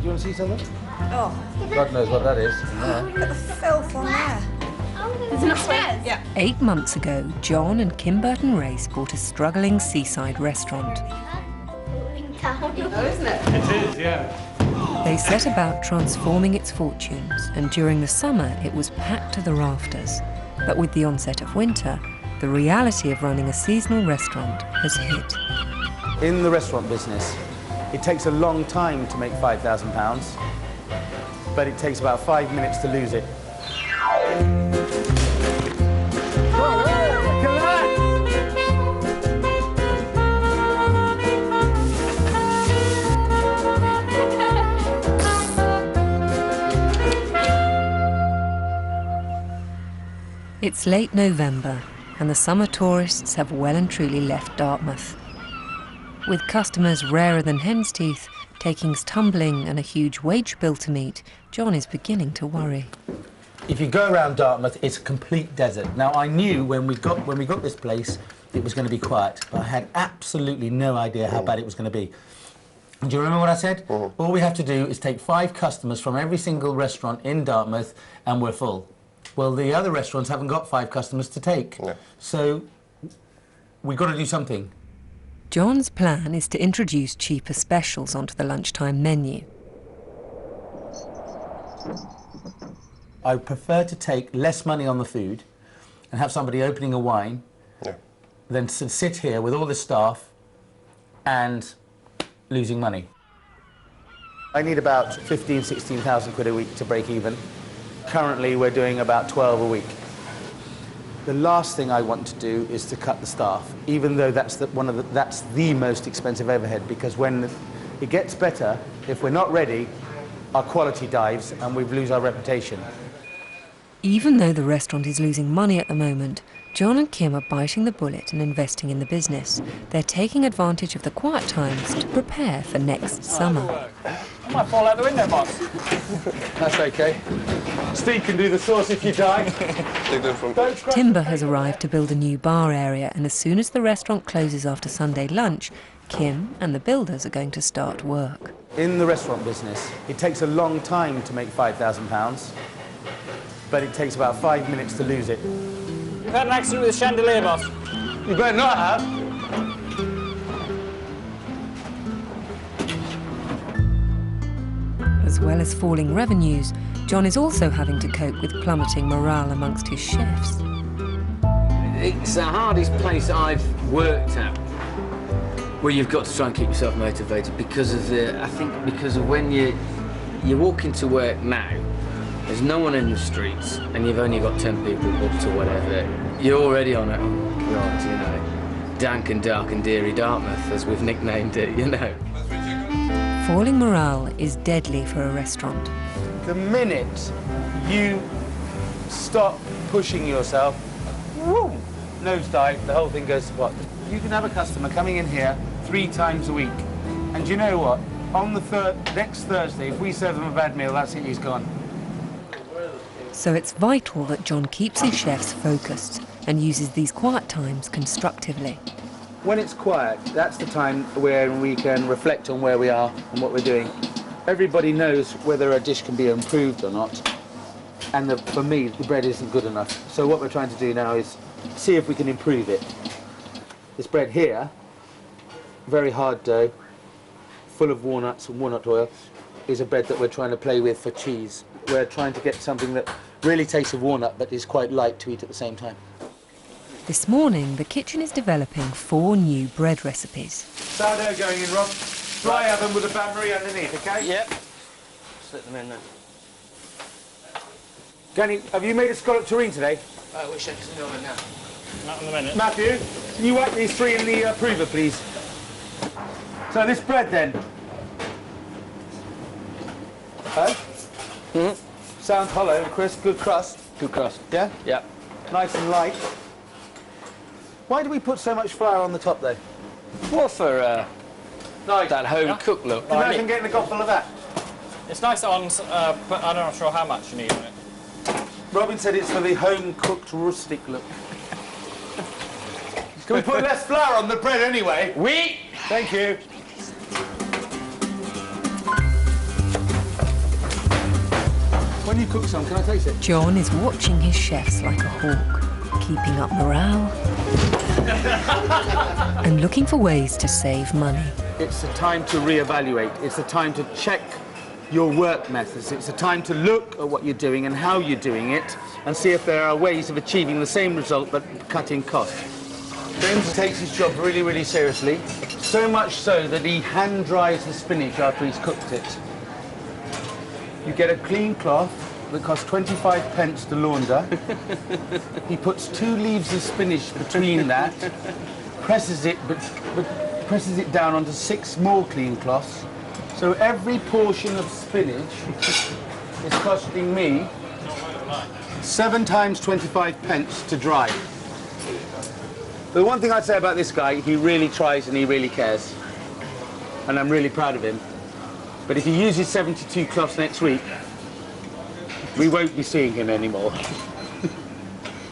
you want to see something? Oh. God knows what that is. Look at the filth on there. There's an upstairs? Yeah. 8 months ago, John and Kim Burton Race bought a struggling seaside restaurant. Oh, isn't it? It is, yeah. They set about transforming its fortunes, and during the summer it was packed to the rafters. But with the onset of winter, the reality of running a seasonal restaurant has hit. In the restaurant business, it takes a long time to make £5,000, but it takes about 5 minutes to lose it. It's late November, and the summer tourists have well and truly left Dartmouth. With customers rarer than hen's teeth, takings tumbling and a huge wage bill to meet, John is beginning to worry. If you go around Dartmouth, it's a complete desert. Now, I knew when we got this place, it was going to be quiet, but I had absolutely no idea how bad it was going to be. Do you remember what I said? All we have to do is take 5 customers from every single restaurant in Dartmouth, and we're full. Well, the other restaurants haven't got 5 customers to take, so we've got to do something. John's plan is to introduce cheaper specials onto the lunchtime menu. I prefer to take less money on the food and have somebody opening a wine than to sit here with all the staff and losing money. I need about 15,000, 16,000 quid a week to break even. Currently, we're doing about 12 a week. The last thing I want to do is to cut the staff, even though that's the most expensive overhead, because when it gets better, if we're not ready, our quality dives and we lose our reputation. Even though the restaurant is losing money at the moment, John and Kim are biting the bullet and investing in the business. They're taking advantage of the quiet times to prepare for next summer. I might fall out the window, boss. That's okay. Steve can do the sauce if you die. Timber has arrived to build a new bar area, and as soon as the restaurant closes after Sunday lunch, Kim and the builders are going to start work. In the restaurant business, it takes a long time to make £5,000, but it takes about 5 minutes to lose it. You've had an accident with a chandelier, boss. You better not have. As well as falling revenues, John is also having to cope with plummeting morale amongst his chefs. It's the hardest place I've worked at, where you've got to try and keep yourself motivated because of because of when you walk into work now, there's no one in the streets and you've only got 10 people booked or whatever. You're already on it, oh God, you know, dank and dark and deary Dartmouth, as we've nicknamed it, you know. Falling morale is deadly for a restaurant. The minute you stop pushing yourself, woo, nosedive, the whole thing goes to pot. You can have a customer coming in here 3 times a week, and you know what? On the next Thursday, if we serve them a bad meal, that's it, he's gone. So it's vital that John keeps his chefs focused and uses these quiet times constructively. When it's quiet, that's the time where we can reflect on where we are and what we're doing. Everybody knows whether a dish can be improved or not, and for me, the bread isn't good enough. So what we're trying to do now is see if we can improve it. This bread here, very hard dough, full of walnuts and walnut oil, is a bread that we're trying to play with for cheese. We're trying to get something that really tastes of walnut but is quite light to eat at the same time. This morning, the kitchen is developing 4 new bread recipes. Sourdough going in, Rob. Dry oven with a bain-marie underneath, OK? Yep. Slip them in there. Danny, have you made a scallop tureen today? We're checking the oven now. Not in a minute. Matthew, can you wipe these 3 in the prover, please? So this bread, then. Huh? Sounds hollow and crisp, good crust. Good crust. Yeah? Yep. Nice and light. Why do we put so much flour on the top, though? Well, for Nice. that home-cooked look. Imagine getting a gobble of that. It's nice on, but I'm not sure how much you need on it. Robin said it's for the home-cooked rustic look. Can we put less flour on the bread anyway? Oui! Thank you. when you cook some, can I taste it? John is watching his chefs like a hawk, keeping up morale and looking for ways to save money. It's the time to reevaluate. It's the time to check your work methods. It's the time to look at what you're doing and how you're doing it and see if there are ways of achieving the same result but cutting costs. James takes his job really, really seriously, so much so that he hand dries the spinach after he's cooked it. You get a clean cloth that costs 25 pence to launder. He puts 2 leaves of spinach between that, presses it, but presses it down onto 6 more clean cloths. So every portion of spinach is costing me 7 times 25 pence to dry. The one thing I'd say about this guy, he really tries and he really cares. And I'm really proud of him. But if he uses 72 cloths next week, we won't be seeing him anymore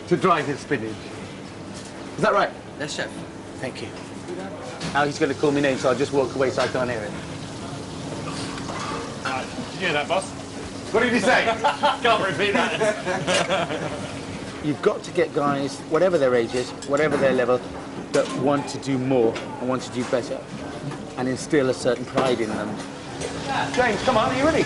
to dry his spinach. Is that right? Yes, chef. Thank you. Now he's going to call me names, so I'll just walk away so I can't hear it. Did you hear that, boss? What did he say? Can't repeat that. You've got to get guys, whatever their age is, whatever their level, that want to do more and want to do better and instill a certain pride in them. James, come on, are you ready?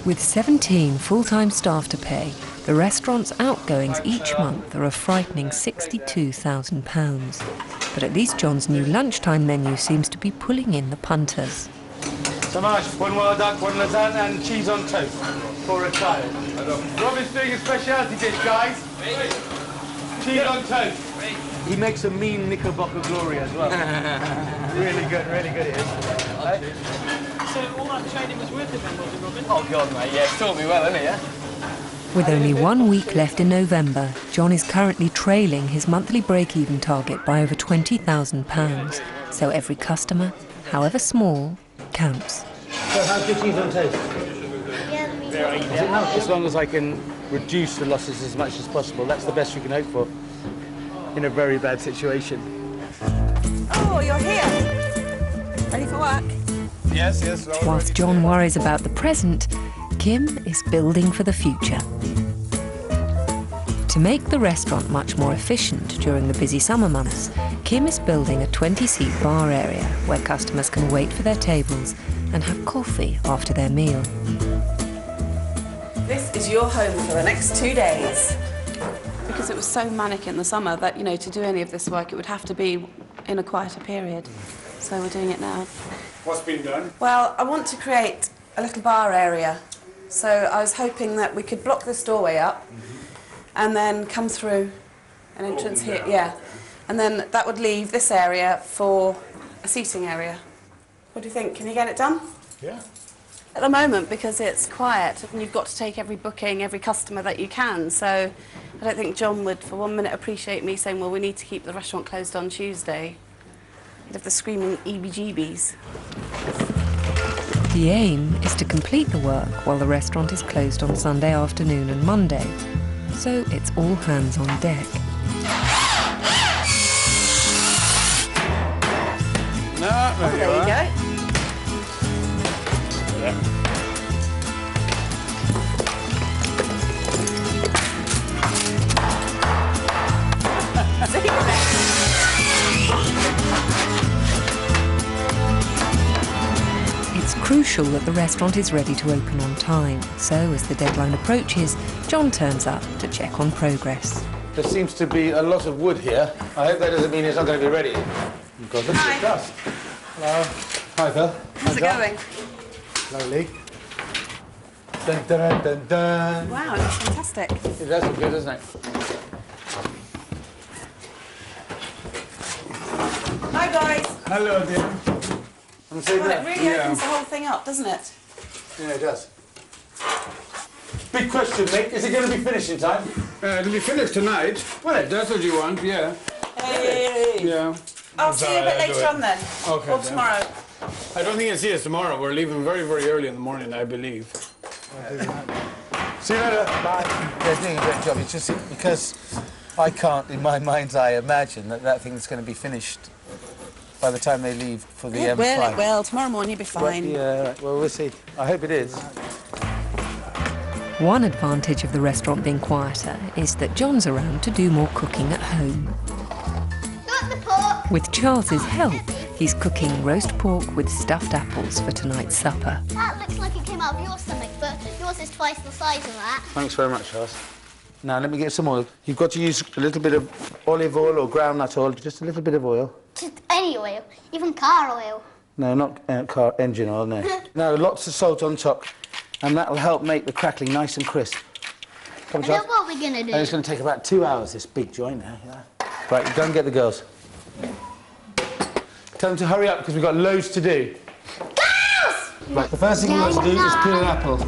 With 17 full-time staff to pay, the restaurant's outgoings each month are a frightening £62,000. But at least John's new lunchtime menu seems to be pulling in the punters. Samaj, 1 wild duck, 1 lasagna and cheese on toast for a child. Robin's doing a specialty dish, guys. Cheese on toast. He makes a mean Knickerbocker glory as well. Really good it is. So all that training was worth it then, was it, Robin? Oh, God, mate, yeah, it's taught me well, hasn't it, yeah? With only 1 week left in November, John is currently trailing his monthly break-even target by over £20,000. So every customer, however small, counts. So how's your cheese on toast? As long as I can reduce the losses as much as possible, that's the best you can hope for in a very bad situation. Oh, you're here. Ready for work? Yes. Whilst John worries about the present, Kim is building for the future. To make the restaurant much more efficient during the busy summer months, Kim is building a 20-seat bar area where customers can wait for their tables and have coffee after their meal. This is your home for the next 2 days. Because it was so manic in the summer that, you know, to do any of this work, it would have to be in a quieter period. So we're doing it now. What's been done? Well, I want to create a little bar area. So I was hoping that we could block this doorway up and then come through an entrance here. Yeah. And then that would leave this area for a seating area. What do you think? Can you get it done? Yeah. At the moment, because it's quiet, and you've got to take every booking, every customer that you can, so I don't think John would for 1 minute appreciate me saying, well, we need to keep the restaurant closed on Tuesday. He'd have the screaming EBGBs. The aim is to complete the work while the restaurant is closed on Sunday afternoon and Monday. So it's all hands on deck. There you go. It's crucial that the restaurant is ready to open on time, so as the deadline approaches, John turns up to check on progress. There seems to be a lot of wood here. I hope that doesn't mean it's not going to be ready. Because look at it does. Hello. Hi, Phil. How's it going? Slowly. Dun, dun, dun, dun. Wow, that's fantastic. It does look good, doesn't it? Hi, guys. Hello, dear. I'm saying Well, it that. really opens the whole thing up, doesn't it? Yeah, it does. Big question, mate. Is it going to be finished in time? It'll be finished tonight. Will it? That's what you want, yeah. Hey. Yeah. I'll see you a bit later on then. Okay, Or then. tomorrow. I don't think you'll see us tomorrow. We're leaving very, very early in the morning, I believe. See you later. Bye. They're doing a great job. It's just because I can't, in my mind's eye, imagine that thing's going to be finished by the time they leave for the M5. It will. Tomorrow morning you'll be fine. Well, yeah, right. Well, we'll see. I hope it is. One advantage of the restaurant being quieter is that John's around to do more cooking at home. Got the pork. With Charles's help, he's cooking roast pork with stuffed apples for tonight's supper. That looks like it came out of your stomach, but yours is twice the size of that. Thanks very much, Charles. Now, let me get some oil. You've got to use a little bit of olive oil or groundnut oil, just a little bit of oil. Just any oil, even car oil. No, not car engine oil, no. No, lots of salt on top, and that'll help make the crackling nice and crisp. Come on, And Charles. then what are we going to do? And it's going to take about 2 hours, this big joint now. Yeah. Right, go and get the girls. Tell them to hurry up, because we've got loads to do. Girls! Right, the first thing we've got to do is peel an apple.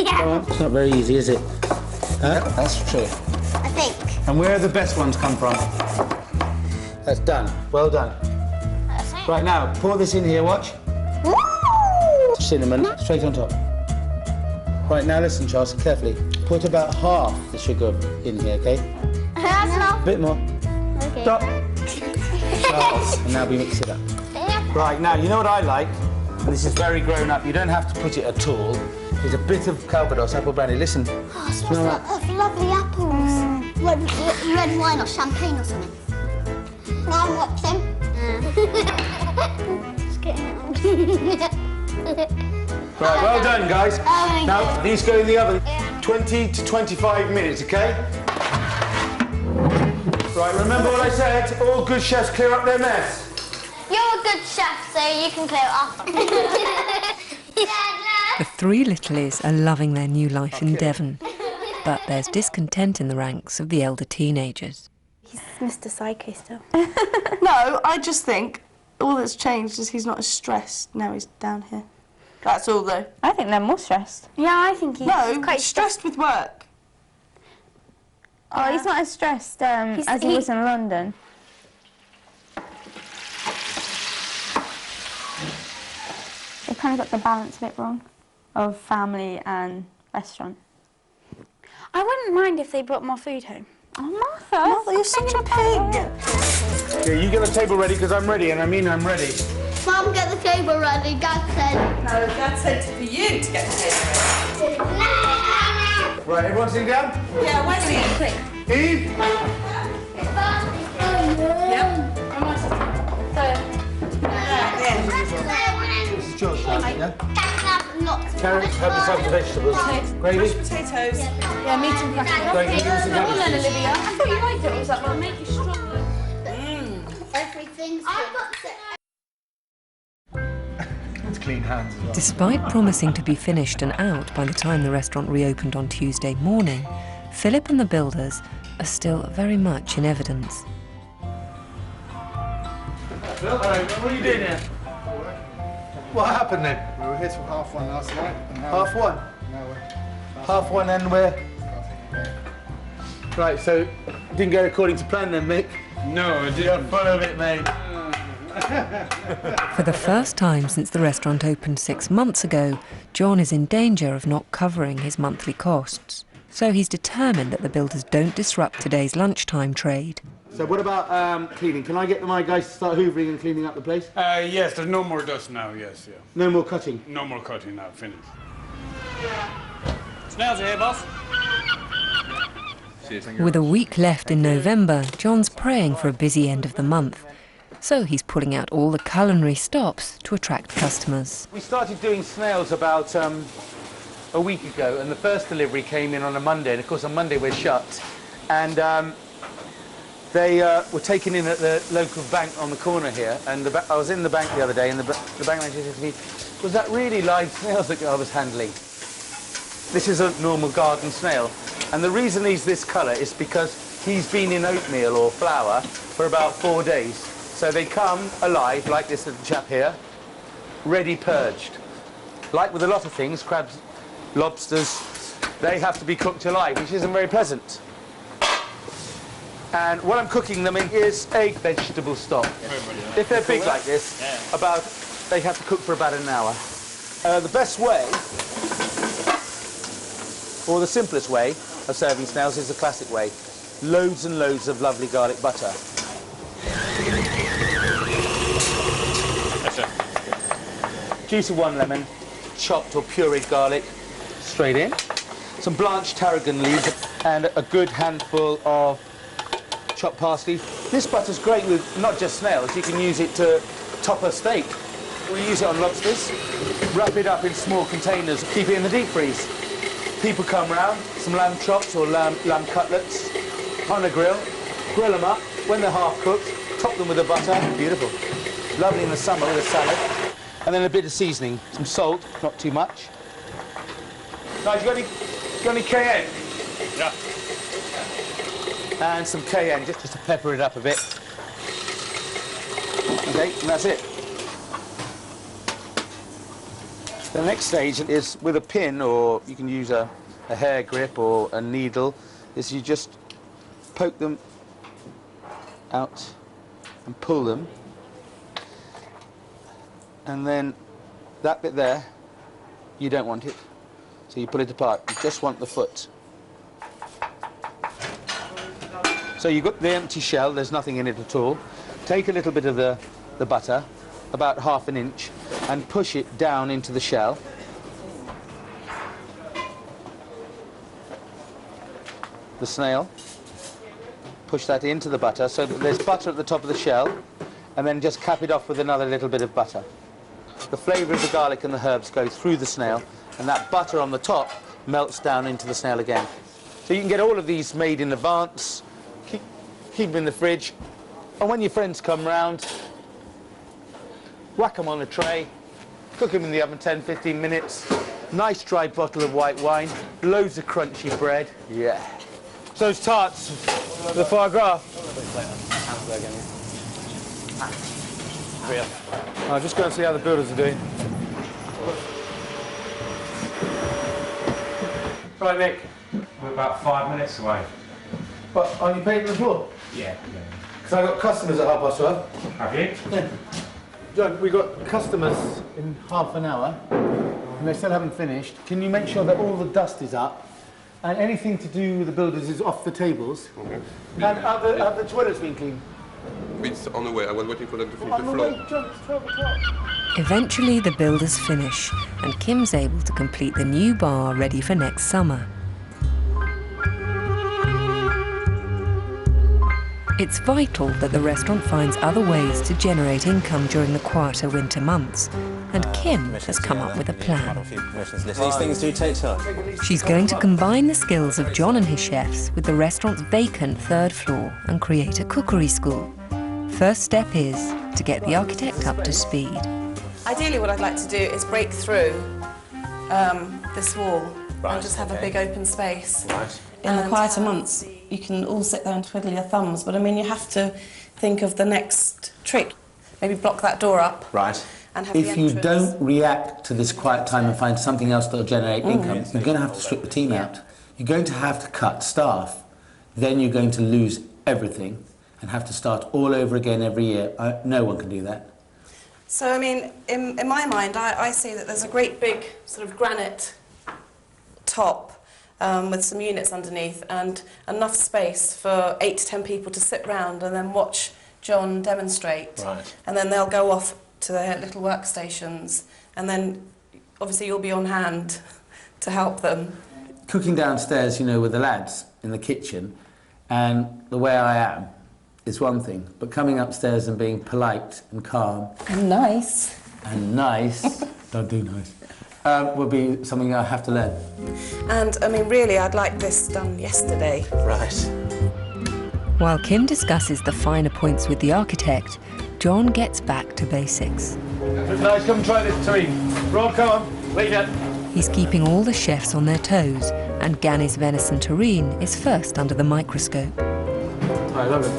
Come on, it's not very easy, is it? Huh? That's true. I think. And where do the best ones come from? That's done. Well done. That's it. Right, now, pour this in here, watch. Woo! Cinnamon, straight on top. Right, now listen, Charles, carefully. Put about half the sugar in here, OK? That's enough. A bit more. Okay. Stop. Charles, and now we mix it up. Right, now, you know what I like? And this is very grown up. You don't have to put it at all. There's a bit of Calvados apple brandy. Listen. Oh, it smells of lovely apples. Red wine or champagne or something. Now I'm watching. Just getting Right, well done, guys. my Now, God. these go in the oven. 20 to 25 minutes, OK? Right, remember what I said? All good chefs clear up their mess. You're a good chef, so you can clear it up. The three littlies are loving their new life in Devon, but there's discontent in the ranks of the elder teenagers. He's Mr. Psycho still. No, I just think all that's changed is he's not as stressed now he's down here. That's all, though. I think they're more stressed. Yeah, I think he's No, quite stressed with work. Oh, he's not as stressed as he was in London. They kind of got the balance a bit wrong of family and restaurant. I wouldn't mind if they brought more food home. Oh, Martha! Martha, you're such a pig. Yeah, you get the table ready, because I'm ready, and I mean I'm ready. Mum, get the table ready. Dad said. No, Dad said for you to get the table. Right, everyone sitting down? Yeah, where's Ian? Quick. Eve? Yep. This is George, yeah? Lots. Carrots, help yourself to vegetables. Gravy? Mashed potatoes. Yeah, meat and crackers. Gravy, give us some Well done, cabbages. Olivia. I thought you liked it. I was like, well, make you stronger. Everything's I've got It's clean hands as well. Despite promising to be finished and out by the time the restaurant reopened on Tuesday morning, Philip and the builders are still very much in evidence. All right, what are you doing here? What happened then? We were here till 1:30 last night. And now 1:30? Now we're 1:30 and we're... Right, so didn't go according to plan then, Mick? No, it You're didn't. full of it, mate. For the first time since the restaurant opened 6 months ago, John is in danger of not covering his monthly costs. So he's determined that the builders don't disrupt today's lunchtime trade. So what about cleaning? Can I get my guys to start hoovering and cleaning up the place? Yes, there's no more dust now, yes, yeah. No more cutting? No more cutting now, finished. Snails are here, boss. With a week left in November, John's praying for a busy end of the month. So he's pulling out all the culinary stops to attract customers. We started doing snails about a week ago, and the first delivery came in on a Monday, and of course on Monday we're shut. And they were taken in at the local bank on the corner here, and I was in the bank the other day, and the bank manager said to me, was that really live snails that I was handling? This is a normal garden snail, and the reason he's this colour is because he's been in oatmeal or flour for about 4 days. So they come alive, like this little chap here, ready purged. Like with a lot of things, crabs, lobsters, they have to be cooked alive, which isn't very pleasant. And what I'm cooking them in is a vegetable stock. If they're big like this, they have to cook for about an hour. The best way, or the simplest way of serving snails is the classic way. Loads and loads of lovely garlic butter. juice of 1 lemon, chopped or pureed garlic, straight in. Some blanched tarragon leaves and a good handful of chopped parsley. This butter's great with not just snails, you can use it to top a steak. We use it on lobsters, wrap it up in small containers, keep it in the deep freeze. People come round, some lamb chops or lamb cutlets on a grill them up. When they're half cooked, top them with the butter. Beautiful. Lovely in the summer with a salad. And then a bit of seasoning, some salt, not too much. Nigel, you got any cayenne? Yeah. And some cayenne, just to pepper it up a bit. Okay, and that's it. The next stage is with a pin, or you can use a hair grip or a needle, is you just poke them out and pull them. And then that bit there, you don't want it. So you pull it apart. You just want the foot. So you've got the empty shell, there's nothing in it at all. Take a little bit of the butter, about ½ an inch, and push it down into the shell. The snail. Push that into the butter so that there's butter at the top of the shell, and then just cap it off with another little bit of butter. The flavour of the garlic and the herbs go through the snail, and that butter on the top melts down into the snail again. So you can get all of these made in advance, keep them in the fridge, and when your friends come round, whack them on a tray, cook them in the oven 10-15 minutes, nice dry bottle of white wine, loads of crunchy bread. Yeah. So those tarts, the foie gras. I'll just go and see how the builders are doing. Right, Nick. We're about 5 minutes away. But are you painting the floor? Yeah. Because I've got customers at 12:30. Have you? Yeah. John, we've got customers in half an hour, and they still haven't finished. Can you make sure that all the dust is up, and anything to do with the builders is off the tables? Okay. And have the toilets been cleaned? It's on the way. I was waiting for them to finish On the the floor. way, John, it's 12 o'clock. Eventually, the builders finish, and Kim's able to complete the new bar ready for next summer. It's vital that the restaurant finds other ways to generate income during the quieter winter months, and Kim has come up with a plan. These things do take time. She's going to combine the skills of John and his chefs with the restaurant's vacant 3rd floor and create a cookery school. First step is to get the architect up to speed. Ideally, what I'd like to do is break through this wall and just have a big open space. Right. In the quieter months, you can all sit there and twiddle your thumbs, but I mean, you have to think of the next trick. Maybe block that door up. Right. And have If the you entrance. don't react to this quiet time and find something else that'll generate income, you're going to have to strip the team out. You're going to have to cut staff. Then you're going to lose everything and have to start all over again every year. No one can do that. So, I mean, in my mind, I see that there's a great big sort of granite top with some units underneath and enough space for 8 to 10 people to sit round and then watch John demonstrate. Right. And then they'll go off to their little workstations, and then obviously you'll be on hand to help them. Cooking downstairs, you know, with the lads in the kitchen, and the way I am is one thing, but coming upstairs and being polite and calm And nice. and nice, don't do nice, will be something I have to learn. And, I mean, really, I'd like this done yesterday. Right. While Kim discusses the finer points with the architect, John gets back to basics. Nice, come and try this terrine. Rob, come on, lead it. He's keeping all the chefs on their toes, and Ganny's venison terrine is first under the microscope. I love it.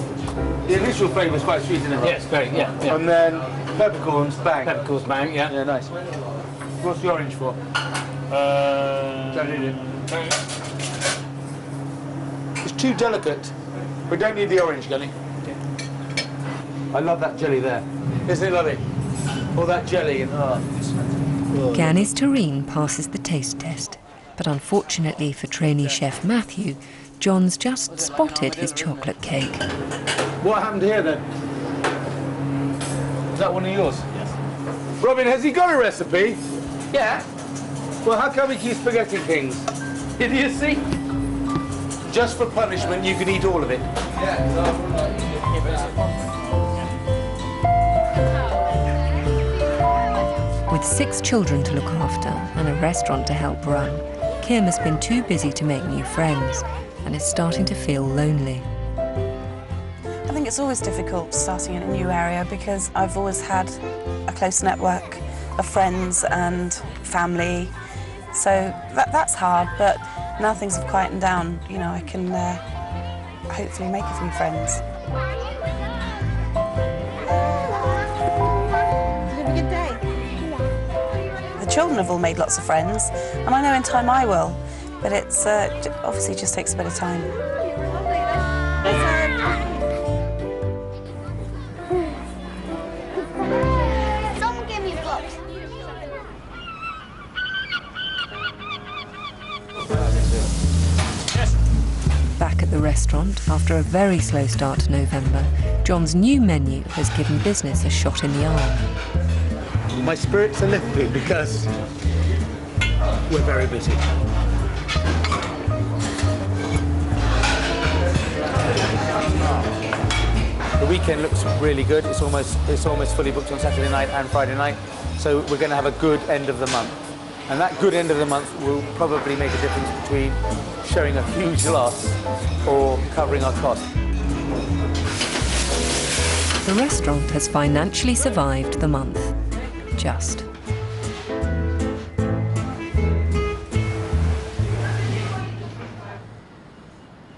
The initial flavour is quite sweet, isn't it? Yes, very, yeah. And then peppercorns, bang. Peppercorns, bang, yeah. Yeah, nice. What's the orange for? Don't need it. It's too delicate. We don't need the orange, Gunny. I love that jelly there. Isn't it lovely? All that jelly and Ganny's terrine passes the taste test, but unfortunately for trainee chef Matthew, John's just spotted his chocolate cake. What happened here then? Is that one of yours? Yes. Robin, has he got a recipe? Yeah. Well, how come he keeps forgetting things? Idiocy? Just for punishment, you can eat all of it. With 6 children to look after and a restaurant to help run, Kim has been too busy to make new friends and is starting to feel lonely. I think it's always difficult starting in a new area because I've always had a close network of friends and family, so that's hard, but now things have quietened down, you know, I can hopefully make a few friends. Did you have a good day? The children have all made lots of friends, and I know in time I will, but it's obviously just takes a bit of time. Someone give me a box. Back at the restaurant, after a very slow start to November, John's new menu has given business a shot in the arm. My spirits are lifting because we're very busy. The weekend looks really good. It's almost fully booked on Saturday night and Friday night, so we're going to have a good end of the month. And that good end of the month will probably make a difference between showing a huge loss or covering our costs. The restaurant has financially survived the month. Just.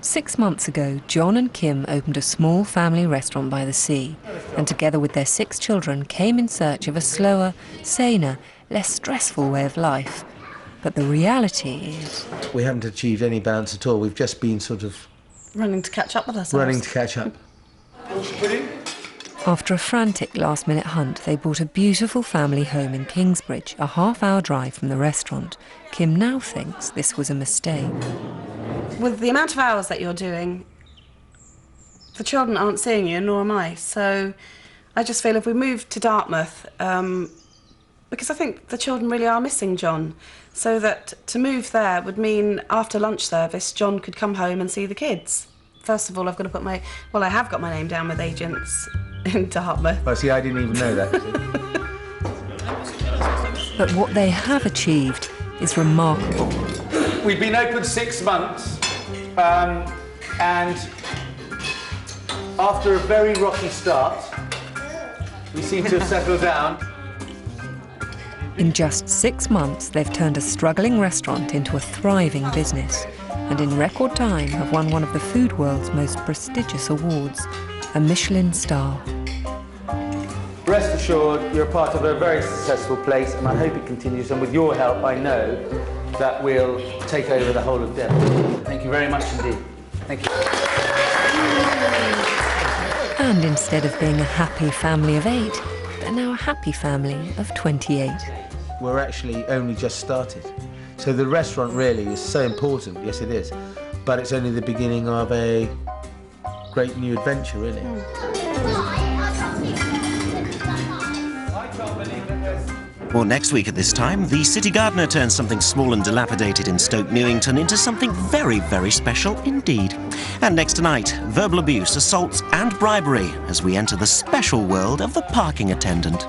Six months ago, John and Kim opened a small family restaurant by the sea, and together with their 6 children came in search of a slower, saner, less stressful way of life. But the reality is... We haven't achieved any balance at all. We've just been sort of... Running to catch up with ourselves. Running to catch up. After a frantic last-minute hunt, they bought a beautiful family home in Kingsbridge, a half-hour drive from the restaurant. Kim now thinks this was a mistake. With the amount of hours that you're doing, the children aren't seeing you, nor am I. So I just feel if we move to Dartmouth, because I think the children really are missing John, so that to move there would mean after lunch service, John could come home and see the kids. First of all, I've got to put my... Well, I have got my name down with agents in Dartmouth. Oh, see, I didn't even know that. But what they have achieved is remarkable. We've been open 6 months, and after a very rocky start, we seem to have settled down. In just 6 months, they've turned a struggling restaurant into a thriving business, and in record time have won one of the food world's most prestigious awards, a Michelin star. Rest assured, you're part of a very successful place, and I hope it continues, and with your help, I know that we'll take over the whole of Devon. Thank you very much indeed. Thank you. And instead of being a happy family of 8, they're now a happy family of 28. We're actually only just started. So the restaurant really is so important, yes it is, but it's only the beginning of a great new adventure, really. Well, next week at this time, the city gardener turns something small and dilapidated in Stoke Newington into something very, very special indeed. And next tonight, verbal abuse, assaults and bribery as we enter the special world of the parking attendant.